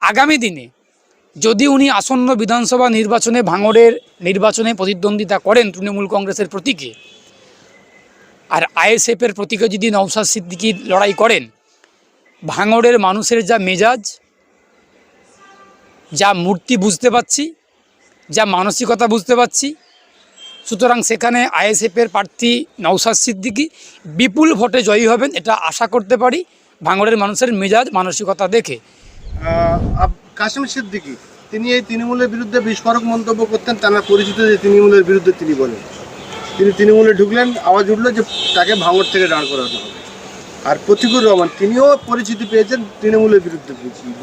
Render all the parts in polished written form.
আগামী দিনে যদি উনি আসন্ন বিধানসভা নির্বাচনে ভাঙড়ের নির্বাচনে প্রতিদ্বন্দ্বিতা করেন তৃণমূল কংগ্রেসের প্রতীকে, আর আইএসএফের প্রতীকে যদি নওশাদ সিদ্দিকী লড়াই করেন, ভাঙড়ের মানুষের যা মেজাজ, যা মূর্তি বুঝতে পারছি, যা মানসিকতা বুঝতে পারছি, সুতরাং সেখানে আইএসএফের প্রার্থী নওশাদ সিদ্দিকী বিপুল ভোটে জয়ী হবেন, এটা আশা করতে পারি ভাঙড়ের মানুষের মেজাজ মানসিকতা দেখে। কাসেম সিদ্দিকী তিনি এই তৃণমূলের বিরুদ্ধে বিস্ফোরক মন্তব্য করতেন, তার পরিচিত যে তৃণমূলের বিরুদ্ধে তিনি বলেন, তিনি তৃণমূলে ঢুকলেন, আওয়াজ উঠলো যে তাকে ভাঙড় থেকে দাঁড় করানো হবে। আর প্রতিকুর রহমান তিনিও পরিচিতি পেয়েছেন তৃণমূলের বিরুদ্ধে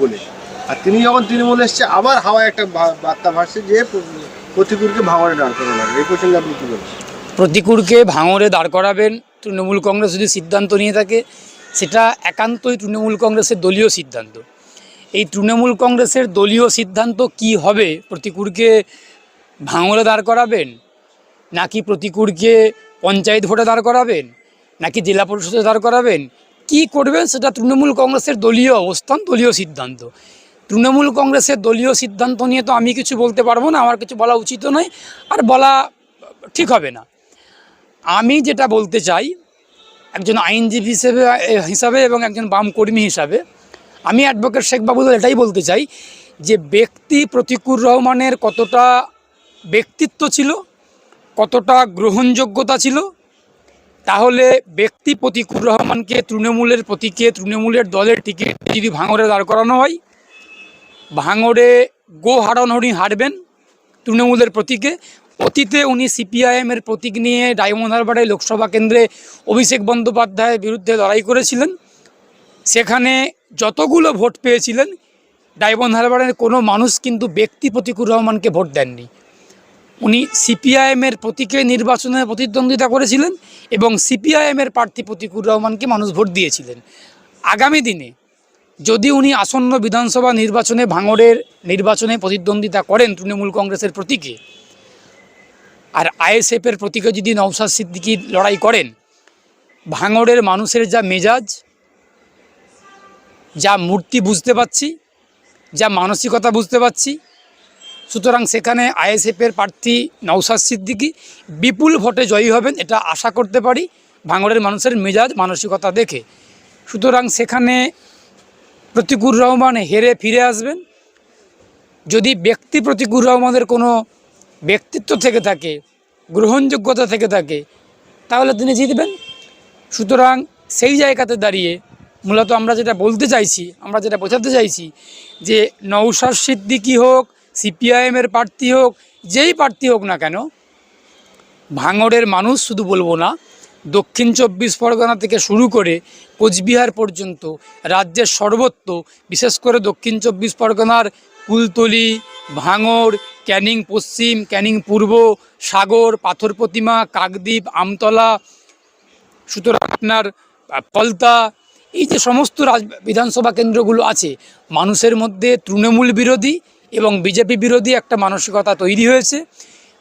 বলে, আর তিনি যখন তৃণমূলে এসছে আবার হাওয়ায় একটা বার্তা ভাসছে যে প্রতিকুরকে ভাঙড়ে দাঁড় করানো হবে। এই প্রসঙ্গে আপনি কী বলেন? প্রতিকুরকে ভাঙড়ে দাঁড় করাবেন তৃণমূল কংগ্রেস যদি সিদ্ধান্ত নিয়ে থাকে, সেটা একান্তই তৃণমূল কংগ্রেসের দলীয় সিদ্ধান্ত। এই তৃণমূল কংগ্রেসের দলীয় সিদ্ধান্ত কি হবে, প্রতিকুরকে ভাঙড়ে দাঁড় করাবেন নাকি প্রতিকুরকে পঞ্চায়েত ভোটে দাঁড় করাবেন নাকি জেলা পরিষদে দাঁড় করাবেন, কি করবেন সেটা তৃণমূল কংগ্রেসের দলীয় অবস্থান, দলীয় সিদ্ধান্ত। তৃণমূল কংগ্রেসের দলীয় সিদ্ধান্ত নিয়ে তো আমি কিছু বলতে পারবো না, আমার কিছু বলা উচিত নয়, আর বলা ঠিক হবে না। আমি যেটা বলতে চাই, একজন আইনজীবী হিসাবে এবং একজন বাম কর্মী হিসাবে আমি অ্যাডভোকেট শেখ বাবুল এটাই বলতে চাই যে ব্যক্তি প্রতিকুর রহমানের কতটা ব্যক্তিত্ব ছিল, কতটা গ্রহণযোগ্যতা ছিল, তাহলে ব্যক্তি প্রতিকুর রহমানকে তৃণমূলের প্রতীকে, তৃণমূলের দলের টিকিট যদি ভাঙড়ে দাঁড় করানো হয়, ভাঙড়ে গো হারান হরিণ হারবেন তৃণমূলের প্রতীকে। অতীতে উনি সিপিআইএমের প্রতীক নিয়ে ডায়মন্ড হারবারে লোকসভা কেন্দ্রে অভিষেক বন্দ্যোপাধ্যায়ের বিরুদ্ধে লড়াই করেছিলেন, সেখানে যতগুলো ভোট পেয়েছিলেন ডায়মন্ড হারবারের কোনো মানুষ কিন্তু ব্যক্তি প্রতিকুর রহমানকে ভোট দেননি। উনি সিপিআইএমের প্রতীকে নির্বাচনে প্রতিদ্বন্দ্বিতা করেছিলেন এবং সিপিআইএমের প্রার্থী প্রতিকুর রহমানকে মানুষ ভোট দিয়েছিলেন। আগামী দিনে যদি উনি আসন্ন বিধানসভা নির্বাচনে ভাঙড়ের নির্বাচনে প্রতিদ্বন্দ্বিতা করেন তৃণমূল কংগ্রেসের প্রতীকে, আর আইএসএফের প্রতীকে যদি নওশাদ সিদ্দিকী লড়াই করেন, ভাঙড়ের মানুষের যা মেজাজ, যা মূর্তি বুঝতে পারছি, যা মানসিকতা বুঝতে পারছি, সুতরাং সেখানে আইএসএফের প্রার্থী নওশাদ সিদ্দিকী বিপুল ভোটে জয়ী হবেন, এটা আশা করতে পারি ভাঙড়ের মানুষের মেজাজ মানসিকতা দেখে। সুতরাং সেখানে প্রতিকুর রহমান হেরে ফিরে আসবেন। যদি ব্যক্তি প্রতিকুর রহমানের কোনো ব্যক্তিত্ব থেকে থাকে, গ্রহণযোগ্যতা থেকে থাকে, তাহলে তিনি জিতবেন। সুতরাং সেই জায়গাতে দাঁড়িয়ে মূলত আমরা যেটা বলতে চাইছি, আমরা যেটা বোঝাতে চাইছি যে নওশাদ সিদ্দিকী হোক, সিপিআইএমের প্রার্থী হোক, যেই প্রার্থী হোক না কেন, ভাঙড়ের মানুষ শুধু বলবো না, দক্ষিণ 24 পরগনা থেকে শুরু করে কোচবিহার পর্যন্ত রাজ্যের সর্বত্র, বিশেষ করে দক্ষিণ 24 পরগনার কুলতলি, ভাঙড়, ক্যানিং পশ্চিম, ক্যানিং পূর্ব, সাগর, পাথর প্রতিমা, কাকদ্বীপ, আমতলা, সুতরাং আপনার ফলতা, এই যে সমস্ত বিধানসভা কেন্দ্রগুলো আছে, মানুষের মধ্যে তৃণমূল বিরোধী এবং বিজেপি বিরোধী একটা মানসিকতা তৈরি হয়েছে।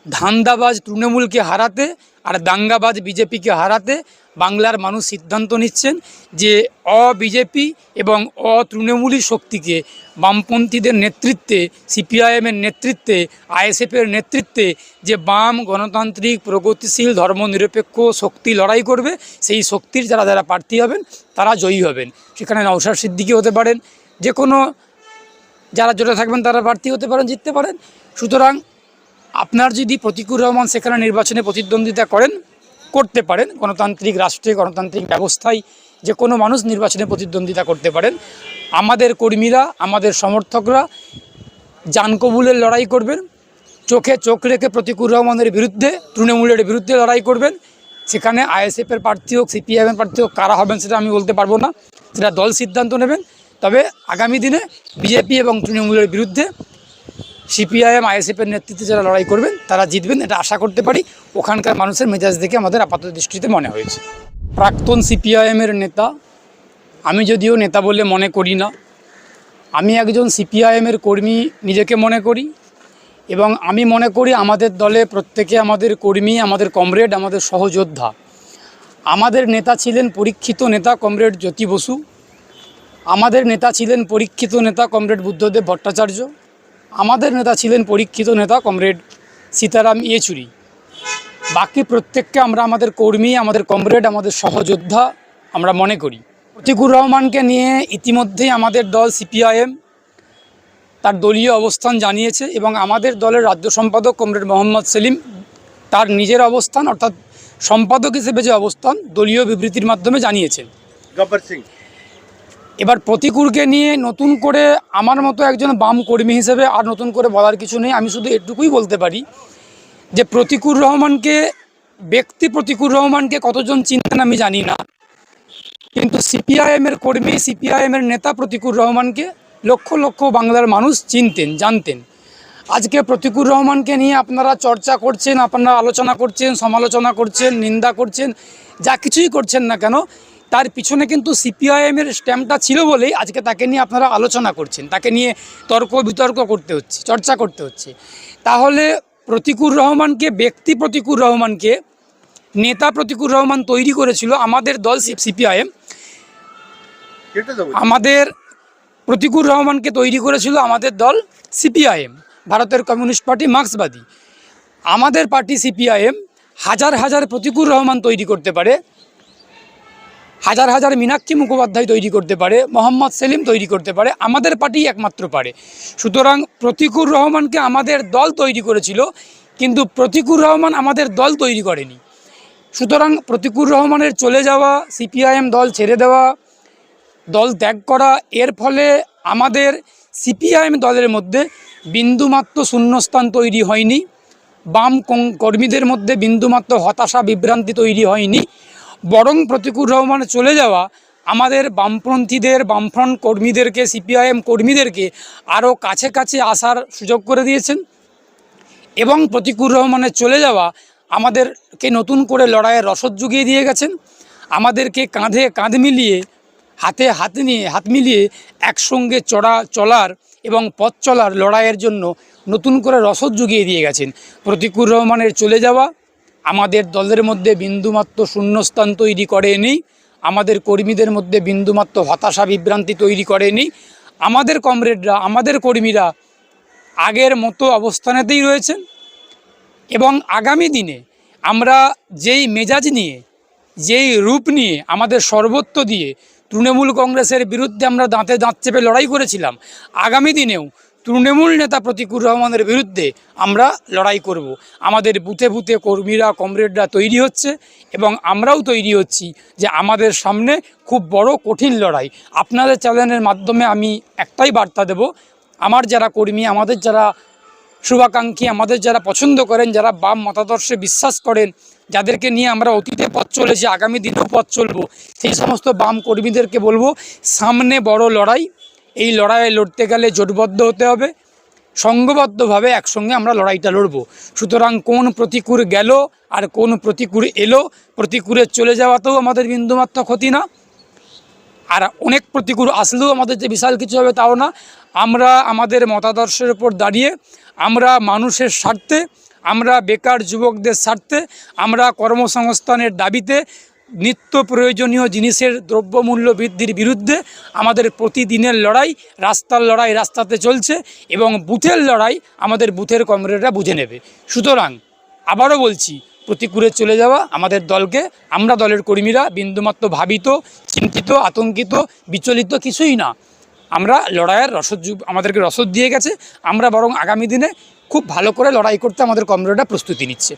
ধান্দাবাজ তৃণমূলকে হারাতে আর দাঙ্গাবাজ বিজেপিকে হারাতে বাংলার মানুষ সিদ্ধান্ত নিচ্ছেন যে অবিজেপি এবং অতৃণমূলী শক্তিকে বামপন্থীদের নেতৃত্বে, সিপিআইএমের নেতৃত্বে, আইএসএফের নেতৃত্বে যে বাম গণতান্ত্রিক প্রগতিশীল ধর্মনিরপেক্ষ শক্তি লড়াই করবে, সেই শক্তির যারা যারা প্রার্থী হবেন তারা জয়ী হবেন। সেখানে নওশাদ সিদ্দিকী হতে পারেন, যে কোনো যারা জোটে থাকবেন তারা প্রার্থী হতে পারেন, জিততে পারেন। সুতরাং আপনার যদি প্রতিকুর রহমান সেখানে নির্বাচনে প্রতিদ্বন্দ্বিতা করতে পারেন, গণতান্ত্রিক রাষ্ট্রে, গণতান্ত্রিক ব্যবস্থায় যে কোনো মানুষ নির্বাচনে প্রতিদ্বন্দ্বিতা করতে পারেন। আমাদের কর্মীরা, আমাদের সমর্থকরা জান কবুলের লড়াই করবেন, চোখে চোখ রেখে প্রতিকুর রহমানের বিরুদ্ধে, তৃণমূলের বিরুদ্ধে লড়াই করবেন। সেখানে আইএসএফের প্রার্থী হোক, সিপিআইএমের প্রার্থী হোক, কারা হবেন সেটা আমি বলতে পারবো না, সেটা দল সিদ্ধান্ত নেবেন। তবে আগামী দিনে বিজেপি এবং তৃণমূলের বিরুদ্ধে সিপিআইএম, আইএসএফের নেতৃত্বে যারা লড়াই করবেন তারা জিতবেন, এটা আশা করতে পারি। ওখানকার মানুষের মেজাজ দেখে আমাদের আপাতত দৃষ্টিতে মনে হয়েছে। প্রাক্তন সিপিআইএমের নেতা, আমি যদিও নেতা বলে মনে করি না, আমি একজন সিপিআইএমের কর্মী নিজেকে মনে করি, এবং আমি মনে করি আমাদের দলে প্রত্যেকে আমাদের কর্মী, আমাদের কমরেড, আমাদের সহযোদ্ধা। আমাদের নেতা ছিলেন পরীক্ষিত নেতা কমরেড জ্যোতি বসু। আমাদের নেতা ছিলেন পরীক্ষিত নেতা কমরেড বুদ্ধদেব ভট্টাচার্য, আমাদের নেতা ছিলেন পরীক্ষিত নেতা কমরেড সীতারাম ইয়েচুরি। বাকি প্রত্যেককে আমরা আমাদের কর্মী, আমাদের কমরেড, আমাদের সহযোদ্ধা আমরা মনে করি। প্রতীকুর রহমানকে নিয়ে ইতিমধ্যেই আমাদের দল সিপিআইএম তার দলীয় অবস্থান জানিয়েছে এবং আমাদের দলের রাজ্য সম্পাদক কমরেড মোহাম্মদ সেলিম তার নিজের অবস্থান অর্থাৎ সম্পাদক হিসেবে যে অবস্থান দলীয় বিবৃতির মাধ্যমে জানিয়েছেন। গব্বর সিং এবার প্রতিকূলকে নিয়ে নতুন করে আমার মতো একজন বাম কর্মী হিসেবে আর নতুন করে বলার কিছু নেই। আমি শুধু এটুকুই বলতে পারি যে প্রতীকুর রহমানকে, ব্যক্তি প্রতীকুর রহমানকে কতজন চিনতেন আমি জানি না, কিন্তু সিপিআইএমের কর্মী, সিপিআইএমের নেতা প্রতীকুর রহমানকে লক্ষ লক্ষ বাংলার মানুষ চিনতেন, জানতেন। আজকে প্রতীকুর রহমানকে নিয়ে আপনারা চর্চা করছেন, আপনারা আলোচনা করছেন, সমালোচনা করছেন, নিন্দা করছেন, যা কিছুই করছেন না কেন, তার পিছনে কিন্তু সিপিআইএমের স্ট্যাম্পটা ছিল বলেই আজকে তাকে নিয়ে আপনারা আলোচনা করছেন, তাকে নিয়ে তর্ক বিতর্ক করতে হচ্ছে, চর্চা করতে হচ্ছে। তাহলে প্রতীকুর রহমানকে, ব্যক্তি প্রতীকুর রহমানকে নেতা প্রতীকুর রহমান তৈরি করেছিল আমাদের দল সিপিআইএম। আমাদের প্রতীকুর রহমানকে তৈরি করেছিল আমাদের দল সিপিআইএম, ভারতের কমিউনিস্ট পার্টি, মার্ক্সবাদী। আমাদের পার্টি সিপিআইএম হাজার হাজার প্রতীকুর রহমান তৈরি করতে পারে, হাজার হাজার মীনাক্ষী মুখোপাধ্যায় তৈরি করতে পারে, মোহাম্মদ সেলিম তৈরি করতে পারে, আমাদের পার্টি একমাত্র পারে। সুতরাং প্রতীকুর রহমানকে আমাদের দল তৈরি করেছিল, কিন্তু প্রতীকুর রহমান আমাদের দল তৈরি করেনি। সুতরাং প্রতীকুর রহমানের চলে যাওয়া, সিপিআইএম দল ছেড়ে দেওয়া, দল ত্যাগ করা, এর ফলে আমাদের সিপিআইএম দলের মধ্যে বিন্দুমাত্র শূন্যস্থান তৈরি হয়নি, বাম কর্মীদের মধ্যে বিন্দুমাত্র হতাশা বিভ্রান্তি তৈরি হয়নি। বরং প্রতীকুর রহমানের চলে যাওয়া আমাদের বামপন্থীদের, বামফ্রন্ট কর্মীদেরকে, সিপিআইএম কর্মীদেরকে আরও কাছে কাছে আসার সুযোগ করে দিয়েছেন। এবং প্রতীকুর রহমানের চলে যাওয়া আমাদেরকে নতুন করে লড়াইয়ের রসদ জুগিয়ে দিয়ে গেছেন, আমাদেরকে কাঁধে কাঁধ মিলিয়ে, হাতে হাত মিলিয়ে একসঙ্গে চলার এবং পথ চলার লড়াইয়ের জন্য নতুন করে রসদ জুগিয়ে দিয়ে গেছেন। প্রতীকুর রহমানের চলে যাওয়া আমাদের দলের মধ্যে বিন্দুমাত্র শূন্যস্থান তৈরি করেনি, আমাদের কর্মীদের মধ্যে বিন্দুমাত্র হতাশা বিভ্রান্তি তৈরি করেনি। আমাদের কমরেডরা, আমাদের কর্মীরা আগের মতো অবস্থানেতেই রয়েছেন এবং আগামী দিনে আমরা যেই মেজাজ নিয়ে, যেই রূপ নিয়ে, আমাদের সর্বত্র দিয়ে তৃণমূল কংগ্রেসের বিরুদ্ধে আমরা দাঁতে দাঁত চেপে লড়াই করেছিলাম, আগামী দিনেও তৃণমূল নেতা প্রতীকুর রহমানের বিরুদ্ধে আমরা লড়াই করব। আমাদের বুথে বুথে কর্মীরা, কমরেডরা তৈরি হচ্ছে এবং আমরাও তৈরি হচ্ছি যে আমাদের সামনে খুব বড় কঠিন লড়াই। আপনাদের চ্যানেলের মাধ্যমে আমি একটাই বার্তা দেব, আমার যারা কর্মী, আমাদের যারা শুভাকাঙ্ক্ষী, আমাদের যারা পছন্দ করেন, যারা বাম মতাদর্শে বিশ্বাস করেন, যাদেরকে নিয়ে আমরা অতীতে পথ চলেছি, আগামী দিনেও পথ চলব, সেই সমস্ত বাম কর্মীদেরকে বলবো, সামনে বড় লড়াই। এই লড়াইয়ে লড়তে গেলে জোটবদ্ধ হতে হবে, সংঘবদ্ধভাবে একসঙ্গে আমরা লড়াইটা লড়ব। সুতরাং কোন প্রতিকূল গেল আর কোন প্রতিকূল এলো, প্রতিকূলের চলে যাওয়াতেও আমাদের বিন্দুমাত্র ক্ষতি না, আর অনেক প্রতিকূল আসলেও আমাদের যে বিশাল কিছু হবে তাও না। আমরা আমাদের মতাদর্শের উপর দাঁড়িয়ে, আমরা মানুষের স্বার্থে, আমরা বেকার যুবকদের স্বার্থে, আমরা কর্মসংস্থানের দাবিতে, নিত্য প্রয়োজনীয় জিনিসের দ্রব্যমূল্য বৃদ্ধির বিরুদ্ধে আমাদের প্রতিদিনের লড়াই, রাস্তার লড়াই রাস্তাতে চলছে এবং বুথের লড়াই আমাদের বুথের কমরেডরা বুঝে নেবে। সুতরাং আবারও বলছি, প্রতিকূলে চলে যাওয়া আমাদের দলকে, আমরা দলের কর্মীরা বিন্দুমাত্র ভাবিত, চিন্তিত, আতঙ্কিত, বিচলিত কিছুই না। আমরা লড়াইয়ের রসদ আমাদেরকে রসদ দিয়ে গেছে, আমরা বরং আগামী দিনে খুব ভালো করে লড়াই করতে আমাদের কমরেডরা প্রস্তুতি নিচ্ছে।